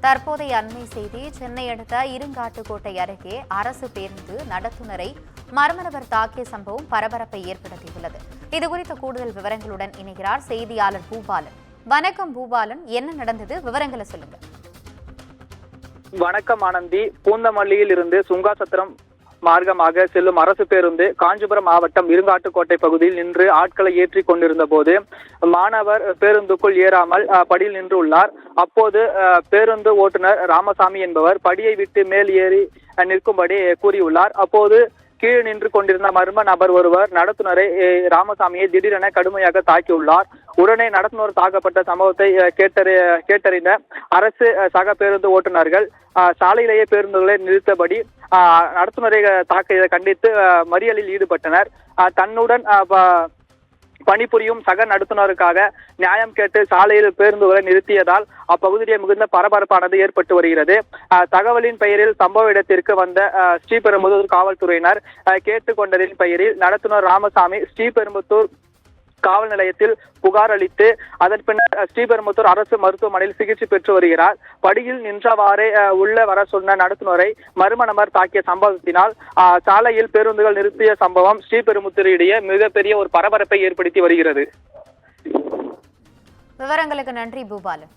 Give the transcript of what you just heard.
தற்போதைய அண்மை செய்தி சென்னை அடுத்த இருங்காட்டுக்கோட்டை அருகே அரசு பேருந்து நடத்துனரை மர்ம நபர் தாக்கிய சம்பவம் பரபரப்பை ஏற்படுத்தியுள்ளது. இதுகுறித்த கூடுதல் விவரங்களுடன் இணைகிறார் செய்தியாளர் பூபாலன். வணக்கம் பூபாலன், என்ன நடந்தது? விவரங்களை சொல்லுங்க. வணக்கம் ஆனந்தி. பூந்தமல்லியில் இருந்து சுங்காசத்திரம் மார்க்கமாக செல்லும் அரசு பேருந்து காஞ்சிபுரம் மாவட்டம் இருங்காட்டுக்கோட்டை பகுதியில் நின்று ஆட்களை ஏற்றி கொண்டிருந்த போது மாணவர் பேருந்துக்குள் ஏறாமல் படியில் நின்று உள்ளார். அப்போது பேருந்து ஓட்டுநர் ராமசாமி என்பவர் படியை விட்டு மேல் ஏறி நிற்கும்படி கூறியுள்ளார். அப்போது கீழ் நின்று கொண்டிருந்த மர்ம நபர் ஒருவர் நடத்துனரை ராமசாமியை திடீரென கடுமையாக தாக்கியுள்ளார். உடனே நடத்துனர் தாக்கப்பட்ட சம்பவத்தை கேட்டறிந்த அரசு சக பேருந்து ஓட்டுநர்கள் சாலையிலேயே பேருந்துகளை நிறுத்தபடி நடத்துனரை தாக்கியதை கண்டித்து மறியலில் ஈடுபட்டனர். தன்னுடன் பணிபுரியும் சக நடத்துனருக்காக நியாயம் கேட்டு சாலையில் பேருந்துகளை நிறுத்தியதால் அப்பகுதியில் மிகுந்த பரபரப்பானது ஏற்பட்டு வருகிறது. தகவலின் பெயரில் சம்பவ இடத்திற்கு வந்த ஸ்ரீபெரும்புதூர் காவல்துறையினர் கேட்டுக்கொண்டதின் பெயரில் நடத்துனர் ராமசாமி ஸ்ரீபெரும்புதூர் காவல் நிலையத்தில் புகார் அளித்து அதன் பின்னர் ஸ்ரீபெரும்புதூர் அரசு மருத்துவமனையில் சிகிச்சை பெற்று வருகிறார். படியில் நின்றவாறே உள்ள வர சொன்ன நடத்துனரை மர்ம நபர் தாக்கிய சம்பவத்தினால் சாலையில் பேருந்துகள் நிறுத்திய சம்பவம் ஸ்ரீபெரும்புதூரிடையே மிகப்பெரிய ஒரு பரபரப்பை ஏற்படுத்தி வருகிறது. விவரங்களுக்கு நன்றி பூபாலன்.